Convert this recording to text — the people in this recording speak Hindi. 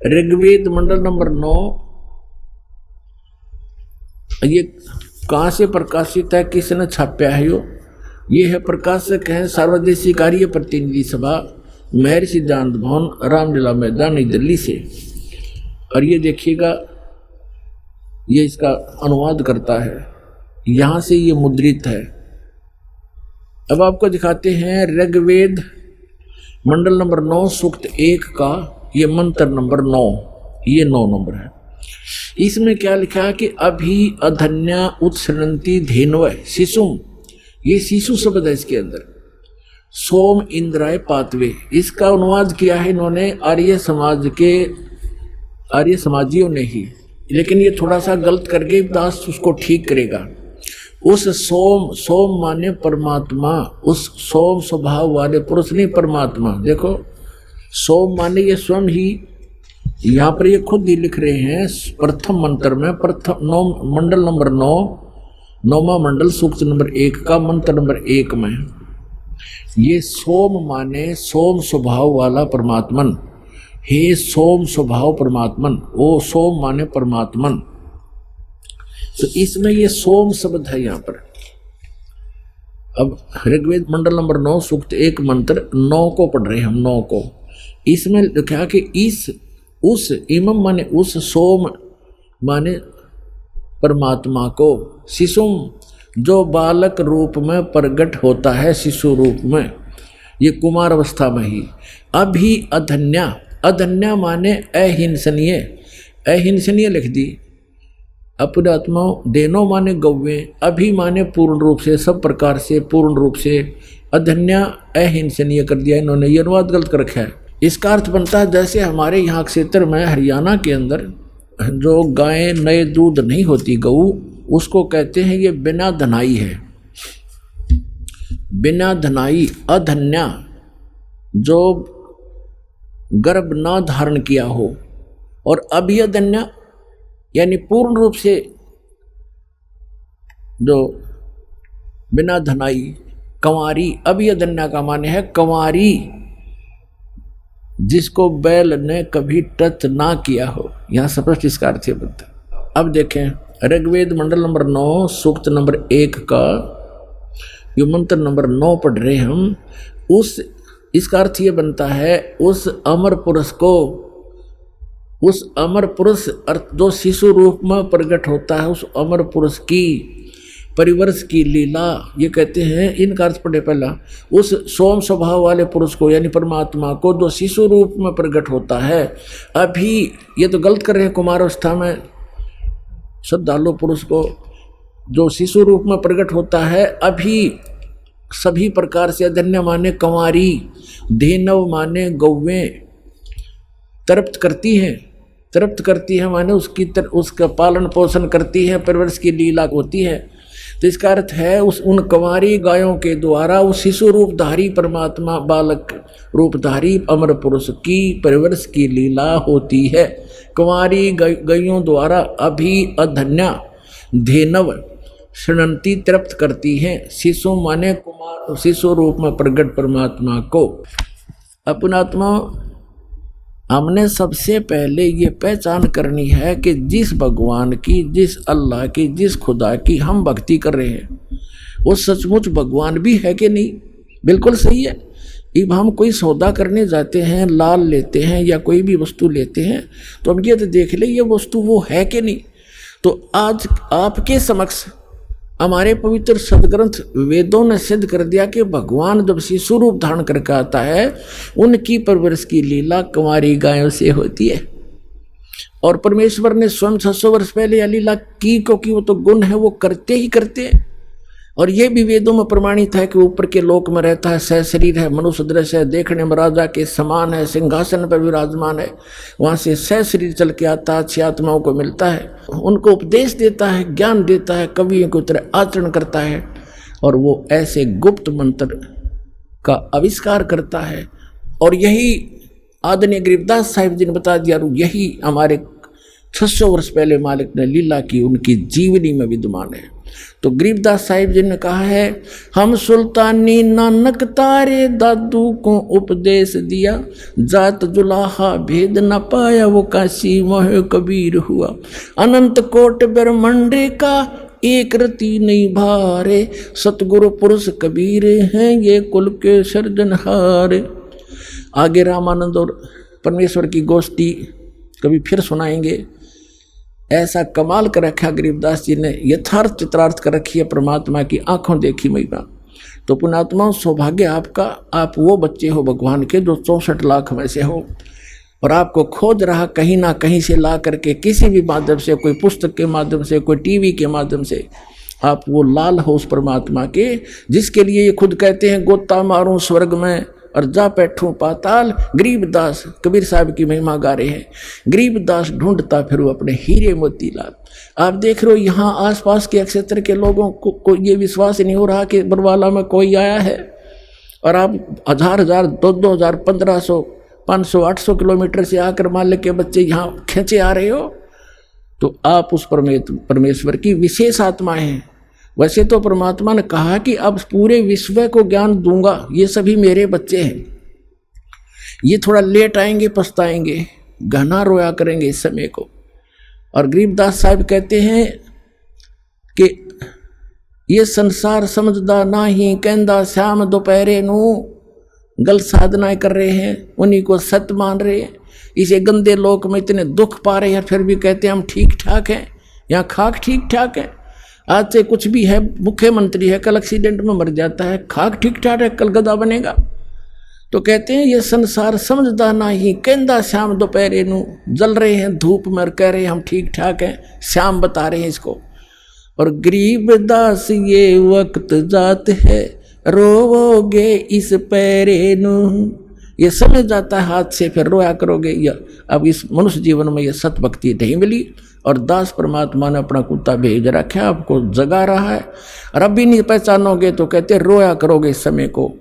ऋग्वेद मंडल नंबर 9, ये कहाँ से प्रकाशित है, किसने छापा है? ये है प्रकाशक है सर्वदेशीय कार्य प्रतिनिधि सभा, महर्षि सिद्धांत भवन, रामलीला मैदान, नई दिल्ली से। और ये देखिएगा, ये इसका अनुवाद करता है, यहाँ से ये मुद्रित है। अब आपको दिखाते हैं ऋग्वेद मंडल नंबर 9 सूक्त 1 का ये मंत्र नंबर 9, ये 9 नंबर है। इसमें क्या लिखा है कि अभी अधन्या उत्सृणंती धेनव शिशुम, ये शिशु शब्द है इसके अंदर। सोम इंद्राय पातवे, इसका अनुवाद किया है इन्होंने आर्य समाजियों ने ही, लेकिन ये थोड़ा सा गलत करके दास उसको ठीक करेगा। उस सोम माने परमात्मा, उस सोम स्वभाव वाले पुरुष नहीं परमात्मा। देखो सोम माने ये स्वयं ही, यहाँ पर ये खुद ही लिख रहे हैं प्रथम मंत्र में, प्रथम मंडल नंबर 9, 9वां मंडल सूक्त नंबर 1 का मंत्र नंबर 1 में ये सोम माने सोम स्वभाव वाला परमात्मन, हे सोम स्वभाव परमात्मन, ओ सोम माने परमात्मन। तो इसमें ये सोम शब्द है यहाँ पर। अब ऋग्वेद मंडल नंबर 9 सूक्त 1 मंत्र 9 को पढ़ रहे हैं हम, 9 को। इसमें लिखा कि इस उस इमम माने उस, सोम माने परमात्मा को, शिशुम जो बालक रूप में प्रकट होता है, शिशु रूप में, ये कुमार अवस्था में ही। अभी अधन्या, अधन्या माने अहिंसनीय, अहिंसनीय लिख दी। अपरात्मा देनो माने गौवे, अभी माने पूर्ण रूप से, सब प्रकार से, पूर्ण रूप से। अधन्या अहिंसनीय कर दिया इन्होंने, ये अनुवाद गलत कर रखा है। इसका अर्थ बनता है जैसे हमारे यहाँ क्षेत्र में हरियाणा के अंदर जो गायें नए दूध नहीं होती, गऊ, उसको कहते हैं ये बिना धनाई है, बिना धनाई। अधन्या जो गर्भ ना धारण किया हो, और अभिअधन्या यानी पूर्ण रूप से जो बिना धनाई, कंवारी। अभिअधन्या का माने है कंवारी, जिसको बैल ने कभी टच ना किया हो, यहाँ स्पष्ट इसका अर्थ बनता। अब देखें ऋग्वेद मंडल नंबर 9 सूक्त नंबर 1 का ये मंत्र नंबर 9 पढ़ रहे हम। उस, इसका अर्थ ये बनता है उस अमर पुरुष को, उस अमर पुरुष अर्थ जो शिशु रूप में प्रकट होता है, उस अमर पुरुष की परिवर्ष की लीला, ये कहते हैं। इनका अर्थ पढ़े पहला, उस सोम स्वभाव वाले पुरुष को यानी परमात्मा को जो शिशु रूप में प्रकट होता है। अभी ये तो गलत कर रहे हैं, कुमार अवस्था में श्रद्धालु पुरुष को जो शिशु रूप में प्रकट होता है, अभी सभी प्रकार से। अधन्य माने कंवारी, धेनव माने गौवें, तृप्त करती हैं, तृप्त करती है माने उसका पालन पोषण करती है, परवरिश की लीला होती है। तो इसका अर्थ है उस उन कंवारी गायों के द्वारा उस शिशु रूपधारी परमात्मा, बालक रूपधारी अमर पुरुष की परवरिश की लीला होती है। कंवारी गायों द्वारा अभी अधन्या धेनव शृणंती तृप्त करती हैं, शिशु माने कुमार, शिशु रूप में प्रकट परमात्मा को। अपनात्मा हमने सबसे पहले ये पहचान करनी है कि जिस भगवान की, जिस अल्लाह की, जिस खुदा की हम भक्ति कर रहे हैं, वो सचमुच भगवान भी है कि नहीं। बिल्कुल सही है। अब हम कोई सौदा करने जाते हैं, लाल लेते हैं या कोई भी वस्तु लेते हैं, तो हम ये तो देख ले ये वस्तु वो है कि नहीं। तो आज आपके समक्ष हमारे पवित्र सदग्रंथ वेदों ने सिद्ध कर दिया कि भगवान जब शिशु रूप धारण करके आता है, उनकी परवरिश की लीला कुंवारी गायों से होती है। और परमेश्वर ने स्वयं 600 वर्ष पहले यह लीला की, क्योंकि वो तो गुण है, वो करते ही करते हैं। और ये भी वेदों में प्रमाणित है कि ऊपर के लोक में रहता है, सह शरीर है, मनुष्य दृश्य है, देखने में राजा के समान है, सिंहासन पर विराजमान है, वहाँ से सह शरीर चल के आता है, 6 आत्माओं को मिलता है, उनको उपदेश देता है, ज्ञान देता है, कवियों की तरह आचरण करता है, और वो ऐसे गुप्त मंत्र का आविष्कार करता है। और यही आदरणीय गरीबदास साहिब जी ने बता दिया, यही हमारे 600 वर्ष पहले मालिक ने लीला की, उनकी जीवनी में विद्यमान है। तो गरीबदास साहिब जी ने कहा है, हम सुल्तानी नानक तारे दादू को उपदेश दिया, जात जुलाहा भेद न पाया वो काशी मोह कबीर हुआ, अनंत कोट ब्रह्मंडे का एक रति नहीं भारे, सतगुरु पुरुष कबीर हैं ये कुल के सर्जनहारे। आगे रामानंद और परमेश्वर की गोष्ठी कभी फिर सुनाएंगे। ऐसा कमाल कर रखा गरीबदास जी ने, यथार्थ चित्रार्थ कर रखी है परमात्मा की आंखों देखी महिमा। तो पुण्यात्मा सौभाग्य आपका, आप वो बच्चे हो भगवान के जो 64 लाख में से हो, और आपको खोज रहा कहीं ना कहीं से ला करके, किसी भी माध्यम से, कोई पुस्तक के माध्यम से, कोई टीवी के माध्यम से, आप वो लाल हो उस परमात्मा के, जिसके लिए ये खुद कहते हैं गोता मारूं स्वर्ग में और जा बैठूं पाताल। गरीबदास कबीर साहब की महिमा गा रहे हैं, गरीबदास ढूंढता फिर अपने हीरे मोतीलाल। आप देख रहे हो यहाँ आसपास के क्षेत्र के लोगों को ये विश्वास नहीं हो रहा कि बरवाला में कोई आया है, और आप 1000 2000 1500 500 800 किलोमीटर से आकर मालिक के बच्चे यहाँ खींचे आ रहे हो। तो आप उस परमेश्वर की विशेष आत्मा हैं। वैसे तो परमात्मा ने कहा कि अब पूरे विश्व को ज्ञान दूंगा, ये सभी मेरे बच्चे हैं। ये थोड़ा लेट आएंगे, पछताएंगे, घना रोया करेंगे इस समय को। और गरीबदास साहब कहते हैं कि ये संसार समझदा नाही, कहंदा श्याम दोपहरे नू, गलत साधनाएं कर रहे हैं, उन्हीं को सत्य मान रहे हैं। इसे गंदे लोक में इतने दुख पा रहे हैं, फिर भी कहते हैं हम ठीक ठाक हैं, यहाँ खाक ठीक ठाक है। आज से कुछ भी है, मुख्यमंत्री है, कल एक्सीडेंट में मर जाता है, खाक ठीक ठाक है, कल गधा बनेगा। तो कहते हैं ये संसार समझदा नहीं, कहंदा श्याम दोपहरे नू, जल रहे हैं धूप में और कह रहे हैं हम ठीक ठाक हैं, श्याम बता रहे हैं इसको। और गरीबदास ये वक्त जात है, रोवोगे इस पैरे नू, ये समझ जाता है हाथ से, फिर रोया करोगे। या अब इस मनुष्य जीवन में ये सत भक्ति नहीं मिली, और दास परमात्मा ने अपना कुत्ता भेज रखा, आपको जगा रहा है, और अब भी नहीं पहचानोगे तो कहते रोया करोगे इस समय को।